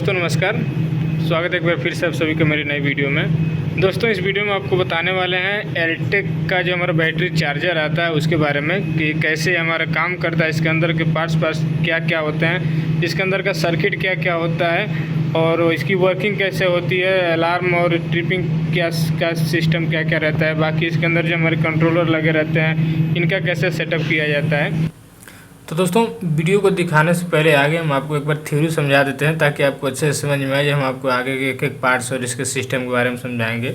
दोस्तों नमस्कार, स्वागत है एक बार फिर से आप सभी का मेरी नई वीडियो में। दोस्तों इस वीडियो में आपको बताने वाले हैं एयरटेक का जो हमारा बैटरी चार्जर आता है उसके बारे में कि कैसे हमारा काम करता है, इसके अंदर के पार्ट्स क्या क्या होते हैं, इसके अंदर का सर्किट क्या क्या होता है और इसकी वर्किंग कैसे होती है, अलार्म और ट्रिपिंग का सिस्टम क्या क्या रहता है, बाकी इसके अंदर जो हमारे कंट्रोलर लगे रहते हैं इनका कैसे सेटअप किया जाता है। तो दोस्तों वीडियो को दिखाने से पहले आगे हम आपको एक बार थ्योरी समझा देते हैं ताकि आपको अच्छे से समझ में आए। हम आपको आगे के एक पार्ट्स और इसके सिस्टम के बारे में समझाएंगे।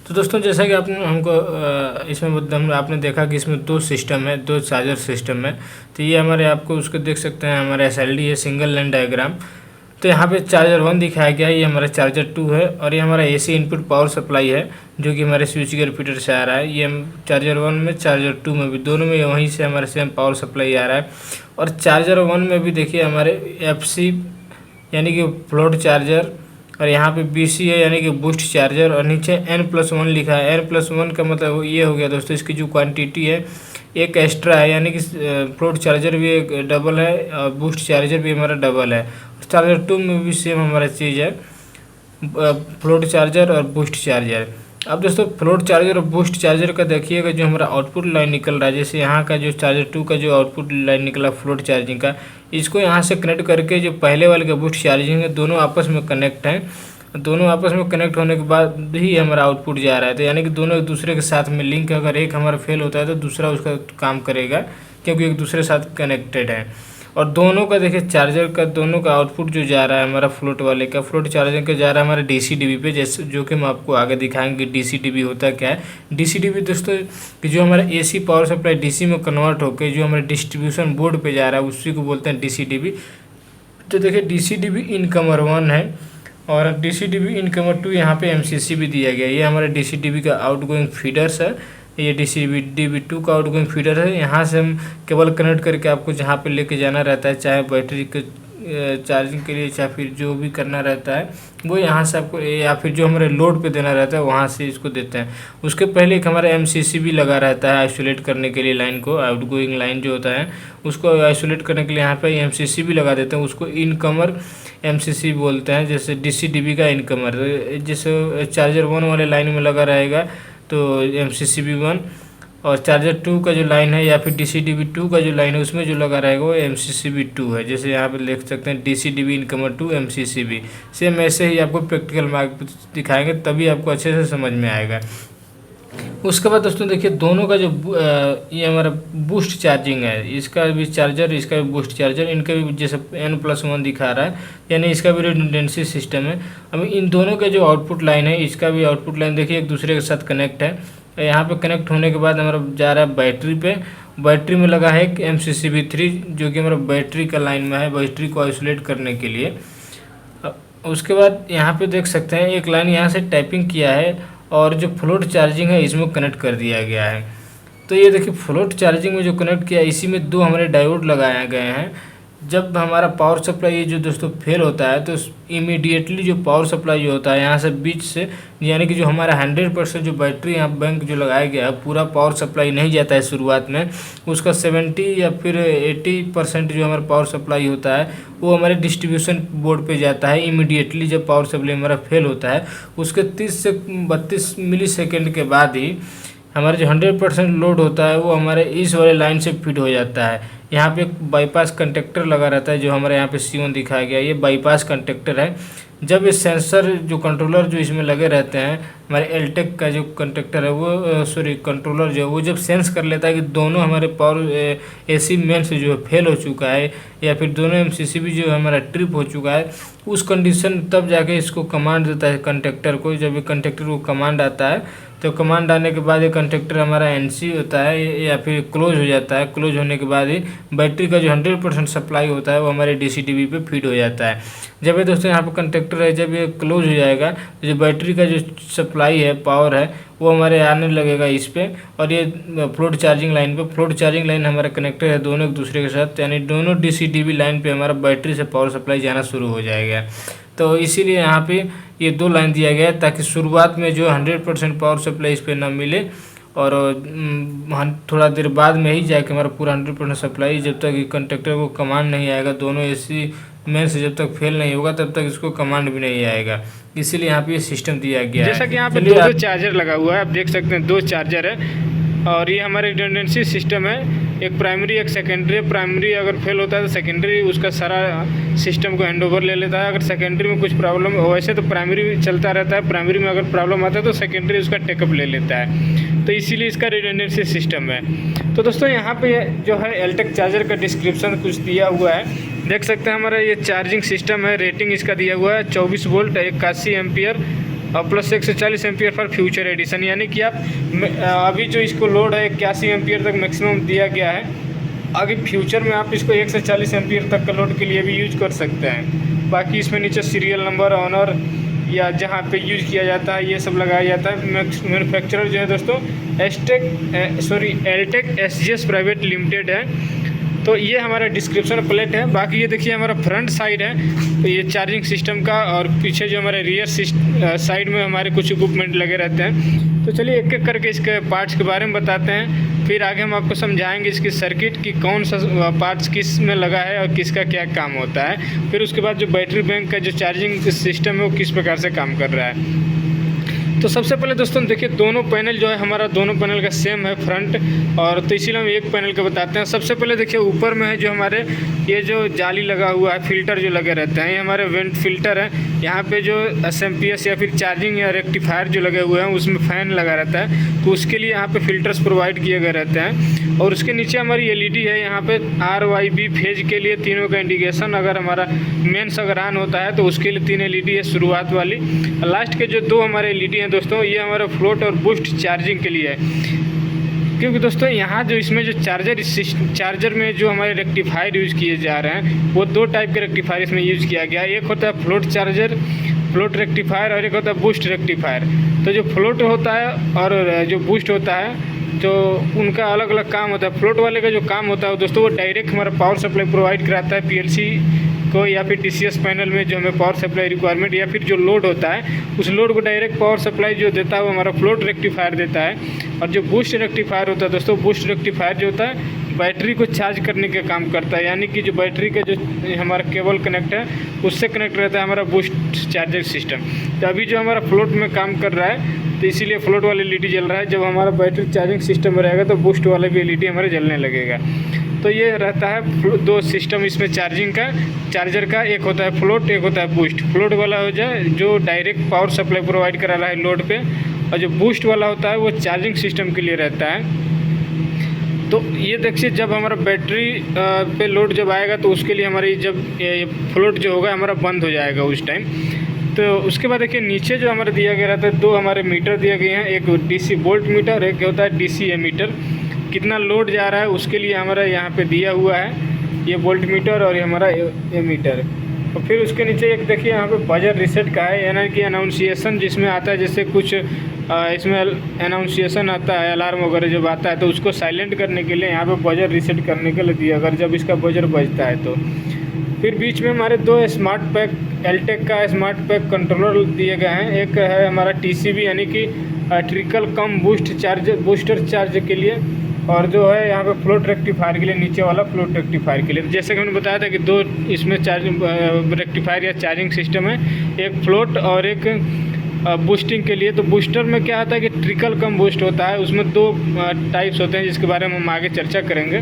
तो दोस्तों जैसा कि आपने इसमें आपने देखा कि इसमें दो सिस्टम है, दो चार्जर सिस्टम है। तो ये हमारे आपको उसको देख सकते हैं, हमारा SLD है, सिंगल लाइन डायग्राम। तो यहाँ पे चार्जर 1 दिखाया गया है, ये हमारा चार्जर 2 है और ये हमारा AC इनपुट पावर सप्लाई है जो कि हमारे स्विच के रिपीटर से आ रहा है। ये हम चार्जर 1 में, चार्जर 2 में भी, दोनों में वहीं से हमारे सेम पावर सप्लाई आ रहा है। और चार्जर 1 में भी देखिए हमारे FC यानी कि फ्लोट चार्जर और यहाँ पे BC है यानी कि बूस्ट चार्जर और नीचे N+1 लिखा है। N+1 का मतलब ये हो गया दोस्तों, इसकी जो क्वांटिटी है एक एक्स्ट्रा है, यानी कि फ्लोट चार्जर भी एक डबल है और बूस्ट चार्जर भी हमारा डबल है। चार्जर 2 में भी सेम हमारा चीज़ है, फ्लोट चार्जर और बूस्ट चार्जर। अब दोस्तों फ्लोट चार्जर और बूस्ट चार्जर का देखिएगा जो हमारा आउटपुट लाइन निकल रहा है, जैसे यहाँ का जो चार्जर 2 का जो आउटपुट लाइन निकला फ्लोट चार्जिंग का, इसको यहाँ से कनेक्ट करके जो पहले वाले का बूस्ट चार्जिंग है दोनों आपस में कनेक्ट हैं। दोनों आपस में कनेक्ट होने के बाद ही हमारा आउटपुट जा रहा है। तो यानी कि दोनों एक दूसरे के साथ में लिंक, अगर एक हमारा फेल होता है तो दूसरा उसका काम करेगा क्योंकि एक दूसरे के साथ कनेक्टेड है। और दोनों का देखिए चार्जर का दोनों का आउटपुट जो जा रहा है हमारा फ्लोट वाले का, फ्लोट चार्जर का जा रहा है हमारा DC-DB पे, जैसे जो कि हम आपको आगे दिखाएंगे DC-DB होता क्या है। DC-DB दोस्तों कि जो हमारा AC पावर सप्लाई DC में कन्वर्ट होकर जो हमारे डिस्ट्रीब्यूशन बोर्ड पे जा रहा है उसी को बोलते हैं DC-DB। तो देखिए DC-DB इनकमर 1 है और DC-DB इनकमर 2 यहाँ पे MCC भी दिया गया है। ये हमारे DC-DB का आउटगोइंग फीडर्स है, ये DC-DB 2 का आउटगोइंग फीडर है। यहाँ से हम केबल कनेक्ट करके आपको जहाँ पे लेके जाना रहता है, चाहे बैटरी के चार्जिंग के लिए चाहे फिर जो भी करना रहता है वो यहाँ से आपको, या फिर जो हमारे लोड पे देना रहता है वहाँ से इसको देते हैं। उसके पहले एक हमारा MCC भी लगा रहता है आइसोलेट करने के लिए लाइन को, आउटगोइंग लाइन जो होता है उसको आइसोलेट करने के लिए यहाँ पे MCC भी लगा देते हैं, उसको इनकमर MCC बोलते हैं। जैसे DC-DB का इनकमर, जैसे चार्जर 1 वाले लाइन में लगा रहेगा तो MCC भी 1, और चार्जर 2 का जो लाइन है या फिर DC-DB 2 का जो लाइन है उसमें जो लगा रहेगा वो MCC भी 2 है। जैसे यहाँ पे देख सकते हैं DC-DB इनकमर 2 MCC भी। सेम ऐसे ही आपको प्रैक्टिकल में दिखाएंगे तभी आपको अच्छे से समझ में आएगा। उसके बाद दोस्तों देखिए दोनों का जो ये हमारा बूस्ट चार्जिंग है, इसका भी चार्जर, इसका भी बूस्ट चार्जर, इनका भी जैसे N+1 दिखा रहा है यानी इसका भी रिडंडेंसी सिस्टम है। अब इन दोनों का जो आउटपुट लाइन है, इसका भी आउटपुट लाइन देखिए एक दूसरे के साथ कनेक्ट है। यहाँ पे कनेक्ट होने के बाद हमारा जा रहा है बैटरी पे, बैटरी में लगा है MCCB3 जो कि हमारा बैटरी का लाइन में है, बैटरी को आइसोलेट करने के लिए। उसके बाद यहाँ पे देख सकते हैं एक लाइन यहाँ से टाइपिंग किया है और जो फ्लोट चार्जिंग है इसमें कनेक्ट कर दिया गया है। तो ये देखिए फ्लोट चार्जिंग में जो कनेक्ट किया इसी में 2 हमारे डायोड लगाए गए हैं। जब हमारा पावर सप्लाई जो दोस्तों फेल होता है तो इमीडिएटली जो पावर सप्लाई जो होता है यहाँ से बीच से, यानी कि जो हमारा 100% जो बैटरी यहाँ बैंक जो लगाया गया है पूरा पावर सप्लाई नहीं जाता है शुरुआत में, उसका 70 या फिर 80% जो हमारा पावर सप्लाई होता है वो हमारे डिस्ट्रीब्यूशन बोर्ड पे जाता है इमीडिएटली। जब पावर सप्लाई हमारा फेल होता है उसके 30 से 32 मिली सेकेंड के बाद ही हमारा जो 100% लोड होता है वो हमारे इस वाले लाइन से फिट हो जाता है। यहाँ पे एक बाईपास कंडक्टर लगा रहता है जो हमारे यहाँ पे C1 दिखाया गया है, ये बाईपास कंडक्टर है। जब ये सेंसर जो कंट्रोलर जो इसमें लगे रहते हैं, हमारे एयरटेक का जो कंडक्टर है वो कंट्रोलर जो है वो जब सेंस कर लेता है कि दोनों हमारे पावर AC मेन से जो है फेल हो चुका है या फिर दोनों MCC भी जो है हमारा ट्रिप हो चुका है, उस कंडीशन तब जाके इसको कमांड देता है कंडक्टर को। जब ये कंडक्टर को कमांड आता है तो कमांड आने के बाद ये कंडक्टर हमारा NC होता है या फिर क्लोज हो जाता है। क्लोज होने के बाद ही बैटरी का जो 100% सप्लाई होता है वो हमारे DC-DB पे फीड हो जाता है। जब ये दोस्तों यहाँ पे कंडक्टर है, जब ये क्लोज हो जाएगा तो जो बैटरी का जो सप्लाई है, पावर है, वो हमारे आने लगेगा इस पे, और ये फ्लोट चार्जिंग लाइन पे, फ्लोट चार्जिंग लाइन हमारा कनेक्टर है दोनों एक दूसरे के साथ, यानी दोनों DC-DB लाइन पे हमारा बैटरी से पावर सप्लाई जाना शुरू हो जाएगा। तो इसीलिए यहाँ पे ये 2 लाइन दिया गया है ताकि शुरुआत में जो 100% पावर सप्लाई इस पर ना मिले और थोड़ा देर बाद में ही जाके हमारा पूरा 100% सप्लाई, जब तक कंडक्टर को कमांड नहीं आएगा, दोनों AC मेन से जब तक फेल नहीं होगा तब तक इसको कमांड भी नहीं आएगा, इसीलिए यहाँ पे ये सिस्टम दिया गया है। जैसा कि यहाँ पे दो चार्जर लगा हुआ है, आप देख सकते हैं 2 चार्जर है और ये हमारे रिडंडेंसी सिस्टम है, एक प्राइमरी एक सेकेंडरी। प्राइमरी अगर फेल होता है तो सेकेंडरी उसका सारा सिस्टम को हैंडओवर ले लेता है। अगर सेकेंडरी में कुछ प्रॉब्लम, वैसे तो प्राइमरी चलता रहता है, प्राइमरी में अगर प्रॉब्लम आता है तो सेकेंडरी उसका टेकअप ले लेता है, तो इसीलिए इसका रिडंडेंसी सिस्टम है। तो दोस्तों यहाँ पे जो है एलटेक चार्जर का डिस्क्रिप्शन कुछ दिया हुआ है, देख सकते हैं। हमारा ये चार्जिंग सिस्टम है, रेटिंग इसका दिया हुआ है 24 वोल्ट 81 एम्पियर और plus 140 ampere for future addition, यानी कि आप अभी जो इसको लोड है 81 एम्पियर तक मैक्सिमम दिया गया है। आगे फ्यूचर में आप इसको 140 एम्पियर तक का लोड के लिए भी यूज कर सकते हैं। बाकी इसमें नीचे सीरियल नंबर, ऑनर या जहाँ पे यूज किया जाता है ये सब लगाया जाता है। मैन्युफैक्चरर जो है दोस्तों एलटेक एसजीएस प्राइवेट लिमिटेड है। तो ये हमारा डिस्क्रिप्शन प्लेट है। बाकी ये देखिए हमारा फ्रंट साइड है, तो ये चार्जिंग सिस्टम का, और पीछे जो हमारे रियर साइड में हमारे कुछ इक्विपमेंट लगे रहते हैं। तो चलिए एक एक करके इसके पार्ट्स के बारे में बताते हैं, फिर आगे हम आपको समझाएंगे इसकी सर्किट की कौन सा पार्ट्स किस में लगा है और किसका क्या काम होता है। फिर उसके बाद जो बैटरी बैंक का जो चार्जिंग सिस्टम है वो किस प्रकार से काम कर रहा है। तो सबसे पहले दोस्तों देखिए दोनों पैनल जो है हमारा, दोनों पैनल का सेम है फ्रंट, और तो इसीलिए हम एक पैनल का बताते हैं। सबसे पहले देखिए ऊपर में है जो हमारे ये जो जाली लगा हुआ है, फिल्टर जो लगे रहते हैं, ये हमारे वेंट फिल्टर है। यहाँ पे जो एसएमपीएस या फिर चार्जिंग या रेक्टिफायर जो लगे हुए हैं उसमें फ़ैन लगा रहता है, तो उसके लिए यहाँ पे फिल्टर्स प्रोवाइड किए गए रहते हैं। और उसके नीचे हमारी एलईडी है, यहाँ पे RYB फेज के लिए तीनों का इंडिकेशन, अगर हमारा मेंस अगर ऑन होता है तो उसके लिए 3 एलईडी है शुरुआत वाली। लास्ट के जो 2 हमारे एलईडी हैं दोस्तों, ये हमारा फ्लोट और बूस्ट चार्जिंग के लिए है। क्योंकि दोस्तों यहाँ जो इसमें जो चार्जर में जो हमारे रेक्टिफायर यूज़ किए जा रहे हैं वो 2 टाइप के रेक्टिफायर इसमें यूज़ किया गया है। एक होता है फ्लोट रेक्टिफायर और एक होता है बूस्ट रेक्टिफायर। तो जो फ्लोट होता है और जो बूस्ट होता है तो उनका अलग अलग काम होता है। फ्लोट वाले का जो काम होता है दोस्तों, वो डायरेक्ट हमारा पावर सप्लाई प्रोवाइड कराता है पीएलसी को या फिर DCS पैनल में जो हमें पावर सप्लाई रिक्वायरमेंट या फिर जो लोड होता है उस लोड को डायरेक्ट पावर सप्लाई जो देता है वो हमारा फ्लोट रेक्टिफायर देता है। और जो बूस्ट रेक्टिफायर होता है दोस्तों, बूस्ट रेक्टिफायर जो होता है बैटरी को चार्ज करने का काम करता है, यानी कि जो बैटरी का जो हमारा केबल कनेक्ट है उससे कनेक्ट रहता है हमारा बूस्ट चार्जर सिस्टम। तो अभी जो हमारा फ्लोट में काम कर रहा है तो इसीलिए फ्लोट वाला एलईडी जल रहा है। जब हमारा बैटरी चार्जिंग सिस्टम में रहेगा तो बूस्ट वाला भी एलईडी हमारे जलने लगेगा। तो ये रहता है 2 सिस्टम इसमें चार्जिंग का, चार्जर का। एक होता है फ्लोट, एक होता है बूस्ट। फ्लोट वाला हो जाए जो डायरेक्ट पावर सप्लाई प्रोवाइड करा रहा है लोड पे, और जो बूस्ट वाला होता है वो चार्जिंग सिस्टम के लिए रहता है। तो ये देखिए जब हमारा बैटरी पे लोड जब आएगा तो उसके लिए हमारी जब ये फ्लोट जो होगा हमारा बंद हो जाएगा उस टाइम। तो उसके बाद देखिए नीचे जो हमारा दिया गया रहता है 2 हमारे मीटर दिए गए हैं, एक DC वोल्ट मीटर, एक होता है DC एमीटर। कितना लोड जा रहा है उसके लिए हमारा यहाँ पे दिया हुआ है ये वोल्ट मीटर और ये हमारा एमीटर। और फिर उसके नीचे एक देखिए यहाँ पे बजर रीसेट का है, यानी कि अनाउंसिएशन जिसमें आता है, जैसे कुछ इसमें अनाउंसिएशन आता है, अलार्म वगैरह जब आता है तो उसको साइलेंट करने के लिए यहाँ पे बजर रीसेट करने के लिए दिया, अगर जब इसका बजर बजता है तो। फिर बीच में हमारे 2 स्मार्ट पैक एलटेक का स्मार्ट पैक कंट्रोलर दिए गए हैं। एक है हमारा TCB यानी कि ट्रिकल कम बूस्टर चार्ज के लिए, और जो है यहाँ पे फ्लोट रेक्टिफायर के लिए, नीचे वाला फ्लोट रेक्टिफायर के लिए। जैसे कि मैंने बताया था कि 2 इसमें चार्जिंग रेक्टिफायर या चार्जिंग सिस्टम है, एक फ्लोट और एक बूस्टिंग के लिए। तो बूस्टर में क्या होता है कि ट्रिकल कम बूस्ट होता है, उसमें 2 टाइप्स होते हैं जिसके बारे में हम आगे चर्चा करेंगे।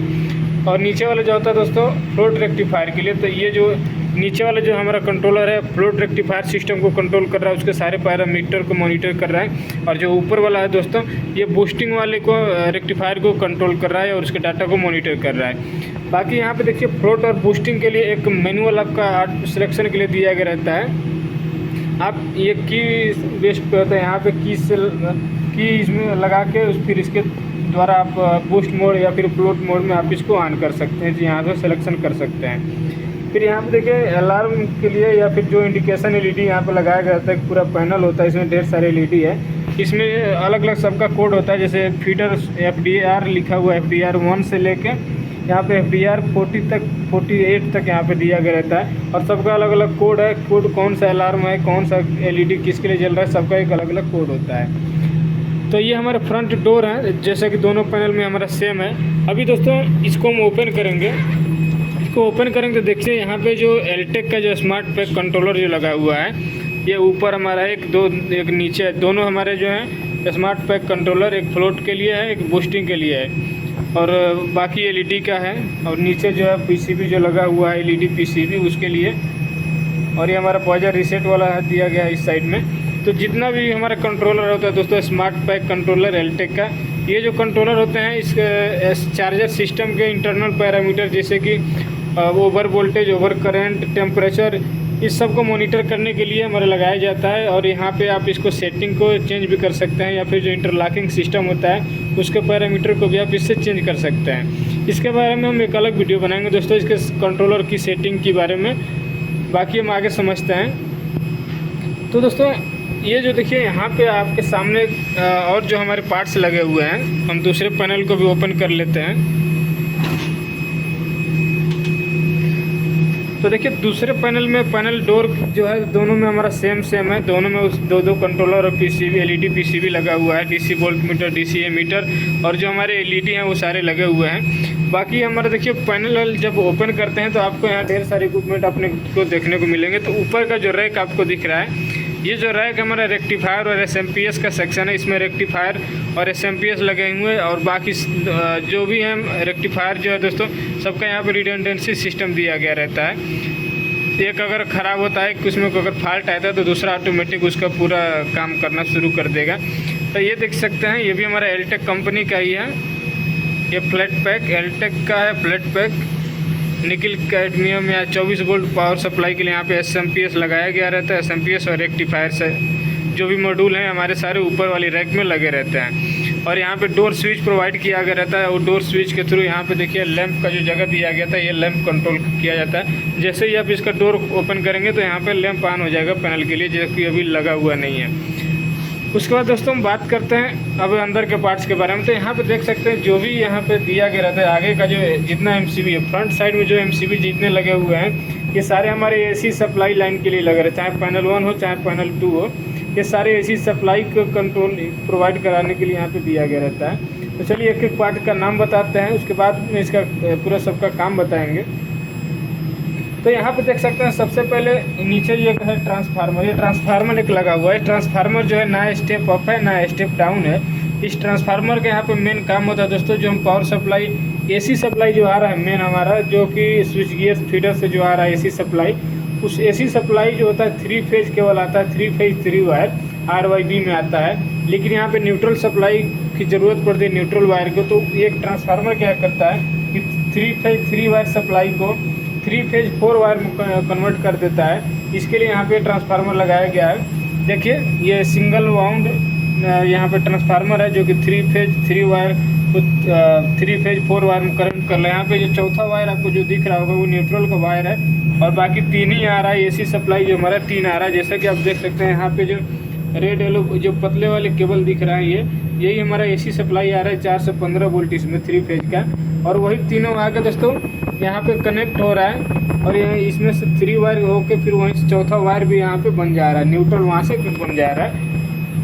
और नीचे वाला जो होता है दोस्तों फ्लोट रेक्टिफायर के लिए, तो ये जो नीचे वाला जो हमारा कंट्रोलर है फ्लोट रेक्टिफायर सिस्टम को कंट्रोल कर रहा है, उसके सारे पैरामीटर को मॉनिटर कर रहा है। और जो ऊपर वाला है दोस्तों ये बूस्टिंग वाले को रेक्टिफायर को कंट्रोल कर रहा है और उसके डाटा को मॉनिटर कर रहा है। बाकी यहाँ पे देखिए फ्लोट और बूस्टिंग के लिए एक मैनुअल आपका सिलेक्शन के लिए दिया गया रहता है। आप ये की बेस्ट पे होता है, यहाँ पे की इसमें लगा के फिर इसके द्वारा आप बूस्ट मोड या फिर फ्लोट मोड में आप इसको ऑन कर सकते हैं जी, यहाँ से सिलेक्शन कर सकते हैं। फिर यहाँ पे देखिए अलार्म के लिए या फिर जो इंडिकेशन एलईडी यहाँ पे लगाया गया था, पूरा पैनल होता है, इसमें ढेर सारे एलईडी है। इसमें अलग अलग सबका कोड होता है, जैसे फीडर FDR लिखा हुआ है, FDR 1 से लेके यहाँ पे FDR 48 तक यहाँ पे दिया गया रहता है। और सबका अलग अलग कोड है, कोड कौन सा अलार्म है, कौन सा एलईडी किसके लिए जल रहा है, सबका एक अलग अलग कोड होता है। तो ये हमारे फ्रंट डोर है, जैसा कि दोनों पैनल में हमारा सेम है। अभी दोस्तों इसको हम ओपन करेंगे, इसको ओपन करेंगे तो देखिए यहाँ पे जो एलटेक का जो स्मार्ट पैक कंट्रोलर जो लगा हुआ है, ये ऊपर हमारा एक नीचे दोनों हमारे जो है स्मार्ट पैक कंट्रोलर, एक फ्लोट के लिए है, एक बूस्टिंग के लिए है, और बाकी एलईडी का है, और नीचे जो है पीसीबी जो लगा हुआ है एलईडी पीसीबी उसके लिए, और ये हमारा पॉइजर रीसेट वाला है दिया गया है इस साइड में। तो जितना भी हमारा कंट्रोलर होता है दोस्तों स्मार्ट पैक कंट्रोलर एलटेक का, ये जो कंट्रोलर होते हैं इस चार्जर सिस्टम के इंटरनल पैरामीटर जैसे कि over voltage, over current, temperature, इस सब को मॉनिटर करने के लिए हमारा लगाया जाता है। और यहाँ पे आप इसको सेटिंग को चेंज भी कर सकते हैं, या फिर जो इंटरलॉकिंग सिस्टम होता है उसके पैरामीटर को भी आप इससे चेंज कर सकते हैं। इसके बारे में हम एक अलग वीडियो बनाएंगे दोस्तों, इसके कंट्रोलर की सेटिंग के बारे में। बाकी हम आगे समझते हैं। तो दोस्तों ये जो देखिए यहाँ पे आपके सामने और जो हमारे पार्ट्स लगे हुए हैं, हम दूसरे पैनल को भी ओपन कर लेते हैं। तो देखिए दूसरे पैनल में पैनल डोर जो है दोनों में हमारा सेम है, दोनों में दो कंट्रोलर और पीसीबी एलईडी पीसीबी लगा हुआ है, DC volt meter, DCA meter, और जो हमारे एलईडी हैं वो सारे लगे हुए हैं। बाकी हमारा देखिए पैनल जब ओपन करते हैं तो आपको यहाँ ढेर सारे इक्विपमेंट अपने को देखने को मिलेंगे। तो ऊपर का जो रैक आपको दिख रहा है, ये जो रैक हमारा रेक्टिफायर और एसएमपीएस का सेक्शन है, इसमें रेक्टिफायर और एसएमपीएस लगे हुए हैं, और बाकी जो भी हैं रेक्टिफायर जो है दोस्तों सबका यहाँ पे रिडंडेंसी सिस्टम दिया गया रहता है। एक अगर ख़राब होता है कि उसमें अगर फॉल्ट आता है तो दूसरा ऑटोमेटिक उसका पूरा काम करना शुरू कर देगा। तो ये देख सकते हैं, ये भी हमारा एलटेक कंपनी का ही है। ये फ्लैट पैक एलटेक का है, फ्लैट पैक निकल कैडमियम या 24 वोल्ट पावर सप्लाई के लिए यहाँ पे एसएमपीएस लगाया गया रहता है। एसएमपीएस और रेक्टिफायर से जो भी मॉड्यूल हैं हमारे सारे ऊपर वाली रैक में लगे रहते हैं। और यहाँ पे डोर स्विच प्रोवाइड किया गया रहता है, और डोर स्विच के थ्रू यहाँ पे देखिए लैंप का जो जगह दिया गया था, ये लैंप कंट्रोल किया जाता है। जैसे ही आप इसका डोर ओपन करेंगे तो यहाँ पे लैंप ऑन हो जाएगा पैनल के लिए, जो कि अभी लगा हुआ नहीं है। उसके बाद दोस्तों हम बात करते हैं अब अंदर के पार्ट्स के बारे में। तो यहाँ पे देख सकते हैं जो भी यहाँ पे दिया गया रहता है, आगे का जो जितना एमसीबी है, फ्रंट साइड में जो एमसीबी जितने लगे हुए हैं, ये सारे हमारे एसी सप्लाई लाइन के लिए लगे रहते हैं, चाहे पैनल 1 हो चाहे पैनल 2 हो, ये सारे एसी सप्लाई को कंट्रोल प्रोवाइड कराने के लिए यहाँ पे दिया गया रहता है। तो चलिए एक एक पार्ट का नाम बताते हैं, उसके बाद में इसका पूरा सबका काम बताएंगे। तो यहाँ पे देख सकते हैं सबसे पहले नीचे ये है ट्रांसफार्मर, ये ट्रांसफार्मर एक लगा हुआ है। ट्रांसफार्मर जो है ना स्टेप अप है ना स्टेप डाउन है। इस ट्रांसफार्मर का यहाँ पे मेन काम होता है दोस्तों, जो हम पावर सप्लाई एसी सप्लाई जो आ रहा है मेन हमारा, जो कि स्विच गियर फीडर से जो आ रहा है एसी सप्लाई, उस एसी सप्लाई जो होता है 3 फेज केवल आता है, 3 फेज 3 वायर RYB में आता है। लेकिन यहाँ पे न्यूट्रल सप्लाई की ज़रूरत पड़ती है, न्यूट्रल वायर को। तो एक ट्रांसफार्मर क्या करता है कि 3 फेज 3 वायर सप्लाई को 3 फेज 4 वायर में कन्वर्ट कर देता है। इसके लिए यहाँ पे ट्रांसफार्मर लगाया गया है। देखिए ये सिंगल वाउंड यहाँ पे ट्रांसफार्मर है, जो कि 3 फेज 3 वायर को 3 फेज 4 वायर में करंट कर रहा है। यहाँ पे जो चौथा वायर आपको जो दिख रहा होगा वो न्यूट्रल का वायर है, और बाकी 3 ही आ रहा है। एसी सप्लाई जो हमारा 3 आ रहा है, जैसा कि आप देख सकते हैं यहाँ पे जो रेड येलो जो पतले वाले केबल दिख रहा है, यही हमारा एसी सप्लाई आ रहा है 4 से 15 वोल्ट इसमें 3 फेज का, और वही तीनों आगे दोस्तों यहाँ पे कनेक्ट हो रहा है। और ये इसमें से 3 वायर होके फिर वहीं से चौथा वायर भी यहाँ पे बन जा रहा है, न्यूट्रल वहाँ से फिर बन जा रहा है,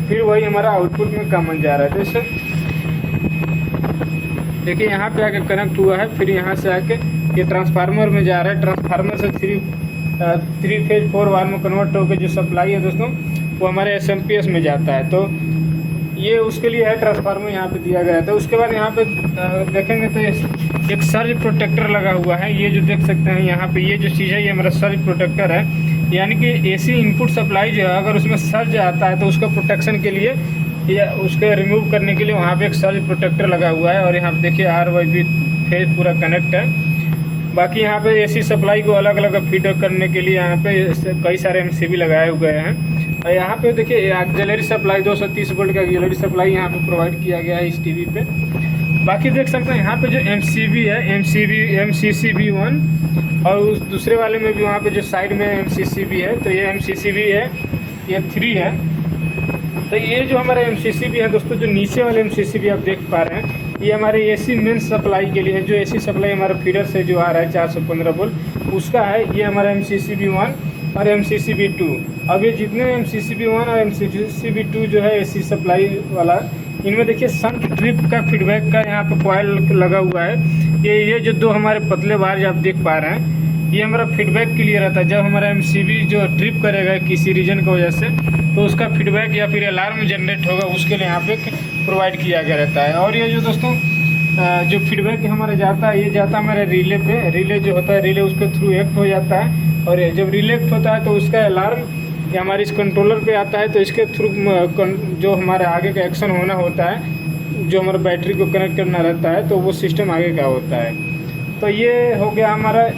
फिर वही हमारा आउटपुट में काम बन जा रहा है। जैसे देखिए यहाँ पे आके कनेक्ट हुआ है, फिर यहाँ से आके ये ट्रांसफार्मर में जा रहा है। ट्रांसफार्मर से 3 फेज 4 वायर में कन्वर्ट होकर जो सप्लाई है दोस्तों वो हमारे एसएमपीएस में जाता है। तो ये उसके लिए है ट्रांसफार्मर यहाँ पे दिया गया था। उसके बाद यहाँ पे देखेंगे तो एक सर्ज प्रोटेक्टर लगा हुआ है। ये जो देख सकते हैं यहाँ पे ये जो चीज़ है ये हमारा सर्ज प्रोटेक्टर है, यानी कि एसी इनपुट सप्लाई जो है अगर उसमें सर्ज आता है तो उसका प्रोटेक्शन के लिए या उसके रिमूव करने के लिए वहाँ पे एक सर्ज प्रोटेक्टर लगा हुआ है। और यहाँ पे देखिए RYB फेज पूरा कनेक्ट है। बाकी यहाँ पे एसी सप्लाई को अलग अलग फीड करने के लिए यहाँ पे कई सारे MCB लगाए हुए हैं। और यहाँ पे देखिए ऑक्सिलरी सप्लाई 230 वोल्ट का ऑक्सिलरी सप्लाई यहाँ पे प्रोवाइड किया गया है इस टीवी पे। बाकी देख सकते हैं यहाँ पे जो MCB है, MCCB1, और उस दूसरे वाले में भी वहाँ पे जो साइड में MCCB है, तो ये MCCB है, ये 3 है। तो ये जो हमारा MCCB है दोस्तों, जो नीचे वाले MCCB आप देख पा रहे हैं, ये हमारे एसी मेन सप्लाई के लिए है। जो एसी सप्लाई हमारा फीडर से जो आ रहा है 415 वोल्ट उसका है, ये हमारा MCCB1 और MCCB2। अब ये जितने MCCB1 और MCCB2 जो है एसी सप्लाई वाला, इनमें देखिए सन ट्रिप का फीडबैक का यहाँ पे कॉइल लगा हुआ है। ये जो दो हमारे पतले बार जो आप देख पा रहे हैं, ये हमारा फीडबैक के लिए रहता है। जब हमारा एमसीबी जो ट्रिप करेगा किसी रीजन की वजह से, तो उसका फीडबैक या फिर अलार्म जनरेट होगा, उसके लिए यहाँ पे प्रोवाइड किया गया रहता है। और ये जो दोस्तों जो फीडबैक हमारा जाता है, ये जाता है हमारे रिले पे। रिले जो होता है, रिले उसके थ्रू एक्ट हो जाता है, और जब रिले एक्ट होता है तो उसका अलार्म या हमारे इस कंट्रोलर पे आता है, तो इसके थ्रू जो हमारे आगे का एक्शन होना होता है, जो हमारा बैटरी को कनेक्ट करना रहता है, तो वो सिस्टम आगे का होता है। तो ये हो गया हमारा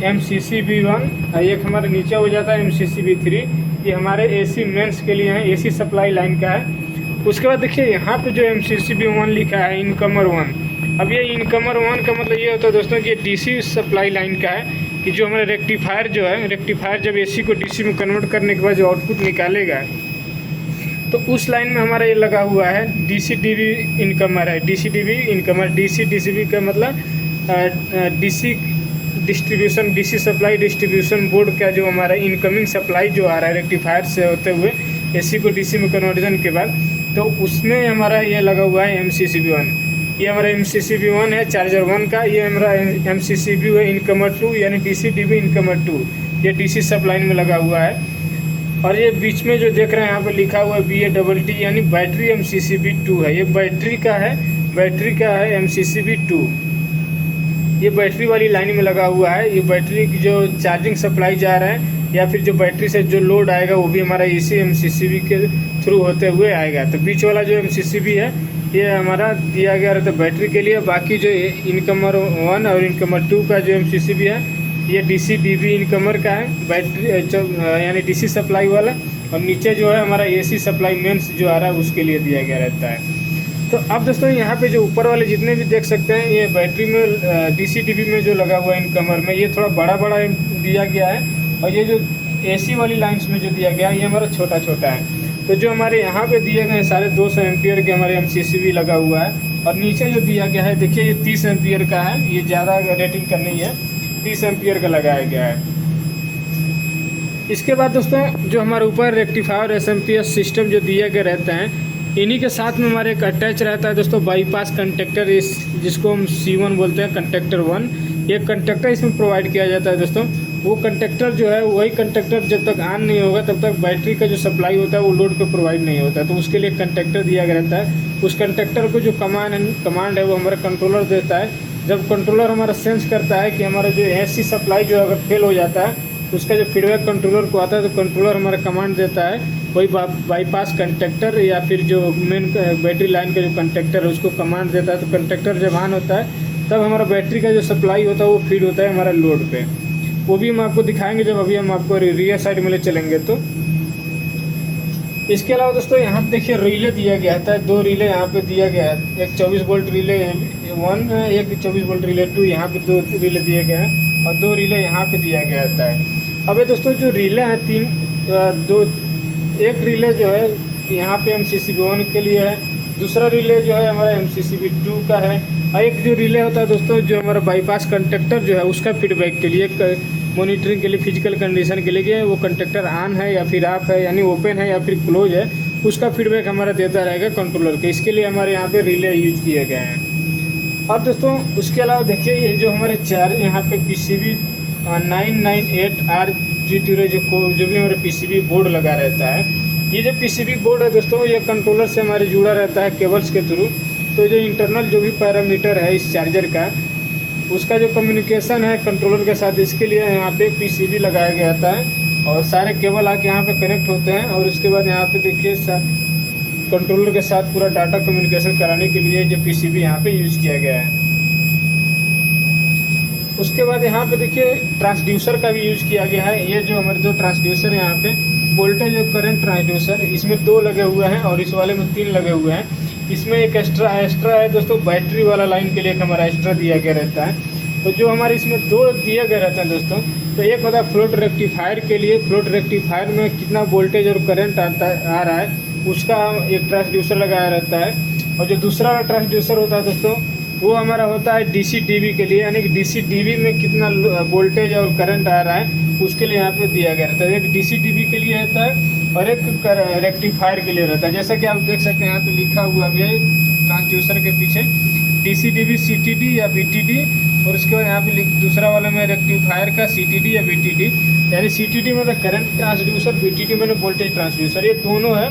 MCCB1। एक हमारे नीचे हो जाता है MCCB3। ये हमारे AC मेंस के लिए है, AC सप्लाई लाइन का है। उसके बाद देखिए यहाँ पे जो MCCB1 लिखा है, इनकमर 1। अब ये इनकमर 1 का मतलब ये होता है दोस्तों कि DC सप्लाई लाइन का है, कि जो हमारा रेक्टिफायर जो है, रेक्टिफायर जब AC को DC में कन्वर्ट करने के बाद जो आउटपुट निकालेगा, तो उस लाइन में हमारा ये लगा हुआ है DC-DB इनकमर है। DC-DB इनकमर, DC-DCB का मतलब DC distribution, DC supply distribution board का जो हमारा इनकमिंग सप्लाई जो आ रहा है रेक्टिफायर से होते हुए AC को DC में कन्वर्जन के बाद, तो उसमें हमारा ये लगा हुआ है MCCB1। ये हमारा MCCB1 है चार्जर 1 का। ये हमारा MCCB है इनकमर 2, यानी DC-DB इनकमर 2। ये DC सप्लाई में लगा हुआ है। और ये बीच में जो देख रहे हैं यहाँ पे लिखा हुआ है BATT, यानी बैटरी MCCB2 है। ये बैटरी का है MCCB2। ये बैटरी वाली लाइन में लगा हुआ है। ये बैटरी की जो चार्जिंग सप्लाई जा रहा है, या फिर जो बैटरी से जो लोड आएगा, वो भी हमारा इसी MCCB के थ्रू होते हुए आएगा। तो बीच वाला जो MCCB है, ये हमारा दिया गया रहता है बैटरी के लिए। बाकी जो इनकमर 1 और इनकमर 2 का जो MCCB है, ये DC-DB इनकमर का है, बैटरी यानी DC सप्लाई वाला। और नीचे जो है हमारा AC सप्लाई मेंस जो आ रहा है, उसके लिए दिया गया रहता है। तो अब दोस्तों यहाँ पे जो ऊपर वाले जितने भी देख सकते हैं, ये बैटरी में DC-DB में जो लगा हुआ है इनकमर में, ये थोड़ा बड़ा बड़ा दिया गया है। और ये जो AC वाली लाइन्स में जो दिया गया है, ये हमारा छोटा छोटा है। तो जो हमारे यहाँ पे दिए गए सारे 200 एम्पियर के हमारे MCCB लगा हुआ है। और नीचे जो दिया गया है, देखिए ये 30 एम्पियर का है। ये ज़्यादा रेटिंग का नहीं है, 30 एम्पियर का लगाया गया है। इसके बाद दोस्तों जो हमारे ऊपर रेक्टिफायर SMPS सिस्टम जो दिए गए रहते हैं, इन्हीं के साथ में हमारे एक अटैच रहता है दोस्तों बाईपास कंडक्टर, जिसको हम C1 बोलते हैं, कंडक्टर 1। एक कंडक्टर इसमें प्रोवाइड किया जाता है दोस्तों। वो कंडक्टर जो है, वही कंडक्टर जब तक ऑन नहीं होगा, तब तक बैटरी का जो सप्लाई होता है वो लोड पे प्रोवाइड नहीं होता है। तो उसके लिए कंडक्टर दिया गया रहता है। उस कंडक्टर को जो कमांड है, वो हमारा कंट्रोलर देता है। जब कंट्रोलर हमारा सेंस करता है कि हमारा जो AC सप्लाई जो अगर फेल हो जाता है, उसका जो फीडबैक कंट्रोलर को आता है, तो कंट्रोलर हमारा कमांड देता है, कोई बाईपास कंडक्टर या फिर जो मेन बैटरी लाइन का जो कंडक्टर है, उसको कमांड देता है। तो कंडक्टर जब ऑन होता है, तब हमारा बैटरी का जो सप्लाई होता है वो फीड होता है हमारा लोड पे। वो भी हम आपको दिखाएंगे जब अभी हम आपको रियर साइड में ले चलेंगे। तो इसके अलावा दोस्तों यहाँ पे देखिए रिले दिया गया था, 2 रिले यहाँ पे दिया गया है। एक 24 वोल्ट रिले 1 है, एक 24 वोल्ट रिले 2। यहाँ पे 2 रिले दिए गए हैं, और 2 रिले यहाँ पे दिया गया है। अब दोस्तों जो रिले हैं एक रिले जो है यहाँ पे MCCB1 के लिए है, दूसरा रिले जो है हमारा MCCB2 का है। और एक जो रिले होता है दोस्तों, जो हमारा बाईपास कंडक्टर जो है, उसका फीडबैक के लिए, मॉनिटरिंग के लिए, फिजिकल कंडीशन के लिए कि वो कंडक्टर ऑन है या फिर ऑफ है, यानी ओपन है या फिर क्लोज है, उसका फीडबैक हमारा देता रहेगा कंट्रोलर के। इसके लिए हमारे यहाँ पे रिले यूज किए गए हैं। अब दोस्तों उसके अलावा देखिए ये जो हमारे यहाँ पे PCB 998RG2 जो भी हमारे PCB बोर्ड लगा रहता है, ये जो PCB बोर्ड है दोस्तों, ये कंट्रोलर से हमारे जुड़ा रहता है केबल्स के थ्रू। तो जो इंटरनल जो भी पैरामीटर है इस चार्जर का, उसका जो कम्युनिकेशन है कंट्रोलर के साथ, इसके लिए यहाँ पे PCB लगाया गया था। और सारे केबल आके यहाँ पे कनेक्ट होते हैं, और उसके बाद यहाँ पे देखिए कंट्रोलर के साथ पूरा डाटा कम्युनिकेशन कराने के लिए जो PCB यहाँ पे यूज किया गया है। उसके बाद यहाँ पे देखिए ट्रांसड्यूसर का भी यूज किया गया है। ये जो हमारे 2 ट्रांसड्यूसर है यहाँ पे, वोल्टेज और करंट ट्रांसड्यूसर, इसमें 2 लगे हुए हैं और इस वाले में 3 लगे हुए हैं। इसमें एक एक्स्ट्रा है दोस्तों, बैटरी वाला लाइन के लिए एक हमारा एक्स्ट्रा दिया गया रहता है। तो जो हमारे इसमें 2 दिए गए रहते हैं दोस्तों, तो एक होता है फ्लोट रेक्टिफायर के लिए। फ्लोट रेक्टिफायर में कितना वोल्टेज और करंट आ रहा है, उसका एक ट्रांसड्यूसर लगाया रहता है। और जो दूसरा ट्रांसड्यूसर होता है दोस्तों, वो हमारा होता है डीसी टीवी के लिए, यानी कि डीसी टीवी में कितना वोल्टेज और करंट आ रहा है उसके लिए यहाँ पे दिया गया रहता है। एक डीसी टीवी के लिए रहता है और एक रेक्टिफायर के लिए रहता है। जैसा कि आप देख सकते हैं यहाँ पे लिखा हुआ भी है ट्रांसड्यूसर के पीछे डीसी टीवी सीटीडी या बीटीडी, और उसके बाद यहाँ पे दूसरा वाला में रेक्टिफायर का सीटीडी या बीटीडी, यानी सीटीडी मतलब करंट ट्रांसड्यूसर, बीटीडी मतलब वोल्टेज ट्रांसड्यूसर। ये दोनों है,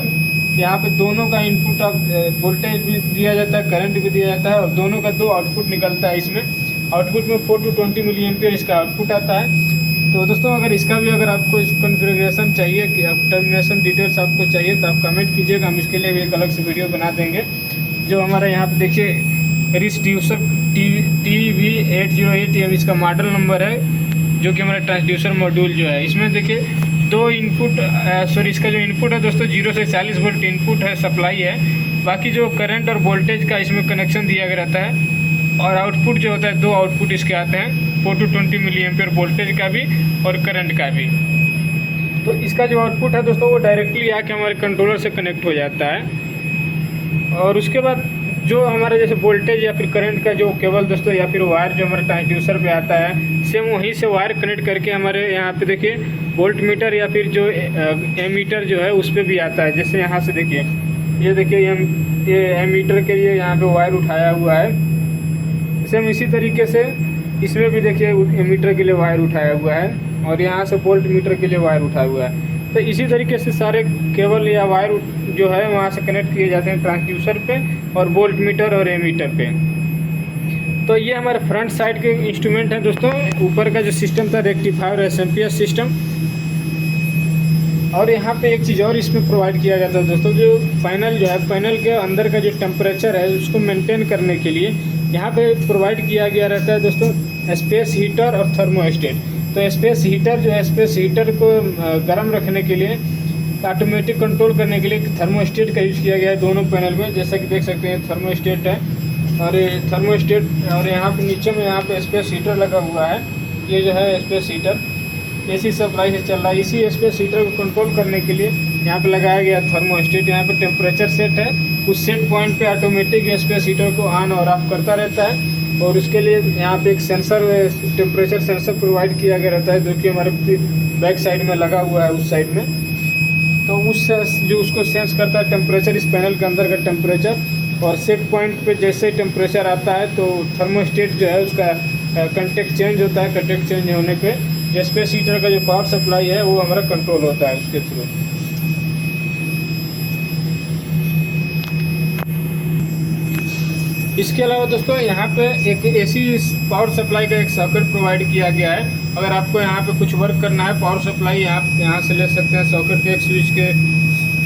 यहाँ पे दोनों का इनपुट ऑफ वोल्टेज भी दिया जाता है, करंट भी दिया जाता है, और दोनों का 2 आउटपुट निकलता है। इसमें आउटपुट में 4 to 20 मिली एम्पियर इसका आउटपुट आता है। तो दोस्तों अगर इसका भी अगर आपको कॉन्फ़िगरेशन चाहिए कि टर्मिनेशन डिटेल्स आपको चाहिए तो आप कमेंट कीजिएगा, हम इसके लिए भी एक अलग से वीडियो बना देंगे। जो हमारा यहाँ पे देखिए रिस्ड्यूसर TV808 इसका मॉडल नंबर है, जो कि हमारा ट्रांसड्यूसर मॉड्यूल जो है। इसमें देखिए 2 इनपुट इसका जो इनपुट है दोस्तों 0 से 40 वोल्ट इनपुट है, सप्लाई है। बाकी जो करंट और वोल्टेज का इसमें कनेक्शन दिया गया रहता है, और आउटपुट जो होता है 2 आउटपुट इसके आते हैं, 4 to 20 मिली एम्पियर वोल्टेज का भी और करंट का भी। तो इसका जो आउटपुट है दोस्तों वो डायरेक्टली आके हमारे कंट्रोलर से कनेक्ट हो जाता है। और उसके बाद जो हमारे जैसे वोल्टेज या फिर करंट का जो केबल दोस्तों या फिर वायर जो हमारे ट्रांसड्यूसर पे आता है, सेम वहीं से वायर कनेक्ट करके हमारे यहाँ पे देखिए वोल्ट मीटर या फिर जो एमीटर जो है उस पर भी आता है। जैसे यहाँ से देखिए, ये देखिए ये एमीटर के लिए यहाँ पे वायर उठाया हुआ है। सेम इसी तरीके से इसमें भी देखिए एमीटर के लिए वायर उठाया हुआ है, और यहाँ से वोल्ट मीटर के लिए वायर उठाया हुआ है। तो इसी तरीके से सारे केबल या वायर जो है वहाँ से कनेक्ट किए जाते हैं ट्रांसड्यूसर पे और वोल्ट मीटर और एमीटर पे। तो ये हमारे फ्रंट साइड के इंस्ट्रूमेंट हैं दोस्तों। ऊपर का जो सिस्टम था रेक्टिफायर एसएमपीएस सिस्टम, और यहाँ पे एक चीज़ और इसमें प्रोवाइड किया जाता है दोस्तों, जो पैनल जो है, पैनल के अंदर का जो टेम्परेचर है उसको मेंटेन करने के लिए यहाँ पे प्रोवाइड किया गया रहता है दोस्तों स्पेस हीटर और थर्मोस्टेट। तो स्पेस हीटर जो है, स्पेस हीटर को गर्म रखने के लिए, ऑटोमेटिक कंट्रोल करने के लिए थर्मोस्टेट का यूज़ किया गया है दोनों पैनल में। जैसा कि देख सकते हैं थर्मोस्टेट है, और थर्मोस्टेट, और यहाँ पे नीचे में यहाँ पे स्पेस हीटर लगा हुआ है। ये जो है स्पेस हीटर एसी सप्लाई से चल रहा है। इसी स्पेस हीटर को कंट्रोल करने के लिए यहाँ पे लगाया गया थर्मोस्टेट। यहाँ पे टेम्परेचर सेट है, उस सेट पॉइंट पे ऑटोमेटिक स्पेस हीटर को ऑन और ऑफ करता रहता है। और उसके लिए यहाँ पे एक सेंसर, टेम्परेचर सेंसर प्रोवाइड किया गया रहता है, जो कि हमारे बैक साइड में लगा हुआ है उस साइड में। तो उस जो उसको सेंस करता है टेम्परेचर, इस पैनल के अंदर का टेम्परेचर, और सेट पॉइंट पे जैसे टेम्परेचर आता है तो थर्मोस्टेट जो है उसका कंटेक्ट चेंज होता है। कंटेक्ट चेंज होने पे जो स्पेस हीटर का जो पावर सप्लाई है वो हमारा कंट्रोल होता है उसके थ्रू। इसके अलावा दोस्तों यहाँ पे एक एसी पावर सप्लाई का एक सॉकेट प्रोवाइड किया गया है। अगर आपको यहाँ पे कुछ वर्क करना है, पावर सप्लाई आप यहाँ से ले सकते हैं। सॉकेट के एक स्विच के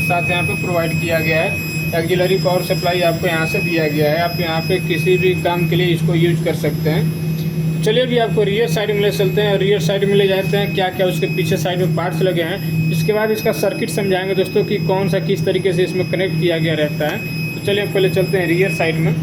साथ यहाँ पे प्रोवाइड किया गया है। ऑक्सिलरी पावर सप्लाई आपको यहाँ से दिया गया है, आप यहाँ पे किसी भी काम के लिए इसको यूज कर सकते हैं। चलिए अभी आपको रियर साइड में ले चलते हैं। रियर साइड में ले जाते हैं क्या क्या उसके पीछे साइड में पार्ट्स लगे हैं। इसके बाद इसका सर्किट समझाएंगे दोस्तों कि कौन सा किस तरीके से इसमें कनेक्ट किया गया रहता है। तो चलिए पहले चलते हैं रियर साइड में।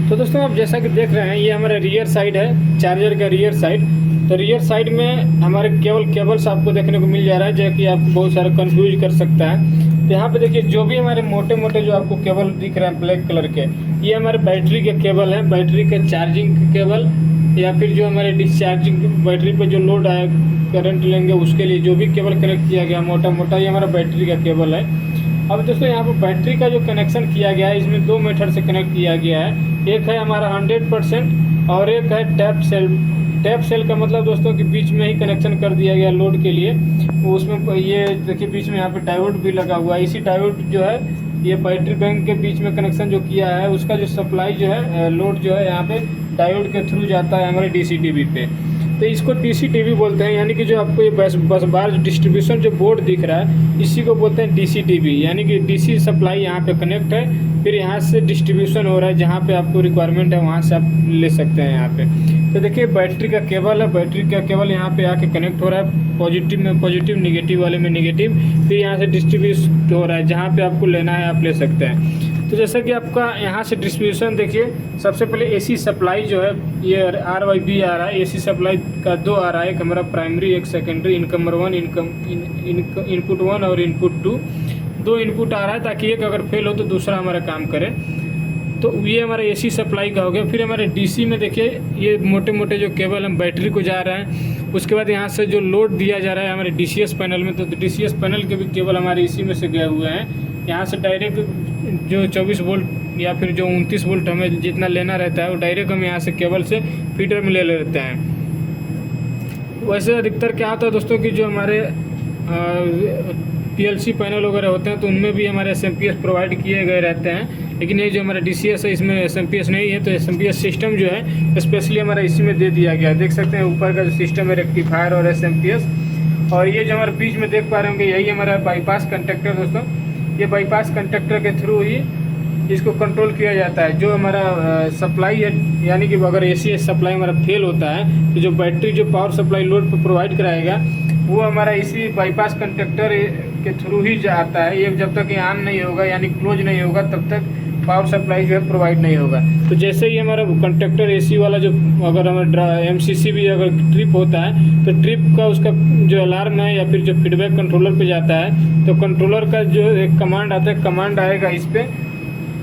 तो दोस्तों आप जैसा कि देख रहे हैं ये हमारा रियर साइड है, चार्जर का रियर साइड। तो रियर साइड में हमारे केबल्स आपको देखने को मिल जा रहा है, जो कि आपको बहुत सारा कंफ्यूज कर सकता है। तो यहाँ पे देखिए जो भी हमारे मोटे मोटे जो आपको केबल दिख रहे हैं ब्लैक कलर के, ये हमारे बैटरी के केबल हैं। बैटरी के चार्जिंग केबल, या फिर जो हमारे डिस्चार्जिंग बैटरी पे जो लोड आए करंट लेंगे उसके लिए जो भी केबल कनेक्ट किया गया मोटा मोटा, ये हमारा बैटरी का केबल है। अब दोस्तों यहाँ पर बैटरी का जो कनेक्शन किया गया है इसमें 2 मेथड से कनेक्ट किया गया है। एक है हमारा 100% और एक है टैप सेल। टैप सेल का मतलब दोस्तों कि बीच में ही कनेक्शन कर दिया गया लोड के लिए। उसमें ये देखिए बीच में यहाँ पे डायोड भी लगा हुआ है। इसी डायोड जो है ये बैटरी बैंक के बीच में कनेक्शन जो किया है उसका जो सप्लाई जो है लोड जो है यहाँ पे डायोड के थ्रू जाता है हमारे डीसी टीवी पे। तो इसको डीसी टीवी बोलते हैं, यानी कि जो आपको ये बस बार डिस्ट्रीब्यूशन जो बोर्ड दिख रहा है इसी को बोलते हैं डीसी टीवी। यानी कि डीसी सप्लाई यहाँ पे कनेक्ट है, फिर यहाँ से डिस्ट्रीब्यूशन हो रहा है, जहाँ पे आपको रिक्वायरमेंट है वहाँ से आप ले सकते हैं यहाँ पे। तो देखिए बैटरी का केबल है, बैटरी का केबल यहाँ पे आके कनेक्ट हो रहा है, पॉजिटिव में पॉजिटिव, निगेटिव वाले में निगेटिव, फिर यहाँ से डिस्ट्रीब्यूट हो रहा है, जहाँ पे आपको लेना है आप ले सकते हैं। तो जैसा कि आपका यहाँ से डिस्ट्रीब्यूशन देखिए, सबसे पहले एसी सप्लाई जो है ये RYB आ रहा है। एसी सप्लाई का 2 आ रहा है, एक हमारा प्राइमरी एक सेकेंडरी, इनकमर 1 इनपुट 1 और इनपुट 2 इनपुट आ रहा है, ताकि एक अगर फेल हो तो दूसरा हमारा काम करे। तो ये हमारा एसी सप्लाई का हो गया। फिर हमारे डीसी में देखिए ये मोटे मोटे जो केबल हम बैटरी को जा रहा है, उसके बाद यहाँ से जो लोड दिया जा रहा है हमारे DCS पैनल में, तो DCS पैनल के भी केबल हमारे इसी में से गए हुए हैं। यहाँ से डायरेक्ट जो 24 वोल्ट या फिर जो 29 वोल्ट हमें जितना लेना रहता है वो डायरेक्ट हम यहाँ से केबल से फीडर में ले लेते हैं। वैसे अधिकतर क्या होता है दोस्तों कि जो हमारे PLC पैनल वगैरह होते हैं तो उनमें भी हमारे SMPS प्रोवाइड किए गए रहते हैं, लेकिन ये जो हमारा DCS है इसमें SMPS नहीं है। तो SMPS सिस्टम जो है स्पेशली हमारा इसी में दे दिया गया है। देख सकते हैं ऊपर का जो सिस्टम है रेक्टिफायर और SMPS, और ये जो हमारे बीच में देख पा रहे होंगे यही हमारा बाईपास कंडक्टर दोस्तों। ये बाईपास कंडक्टर के थ्रू ही इसको कंट्रोल किया जाता है। जो हमारा सप्लाई है, यानी कि अगर AC सप्लाई हमारा फेल होता है तो जो बैटरी जो पावर सप्लाई लोड पर प्रोवाइड कराएगा वो हमारा इसी बाईपास कंडक्टर के थ्रू ही आता है। ये जब तक ये ऑन नहीं होगा यानी क्लोज नहीं होगा तब तक पावर सप्लाई जो है प्रोवाइड नहीं होगा। तो जैसे ही हमारा कंडक्टर AC वाला जो अगर हमारा MCC भी अगर ट्रिप होता है तो ट्रिप का उसका जो अलार्म है या फिर जो फीडबैक कंट्रोलर पे जाता है, तो कंट्रोलर का जो एक कमांड आता है, कमांड आएगा इस पर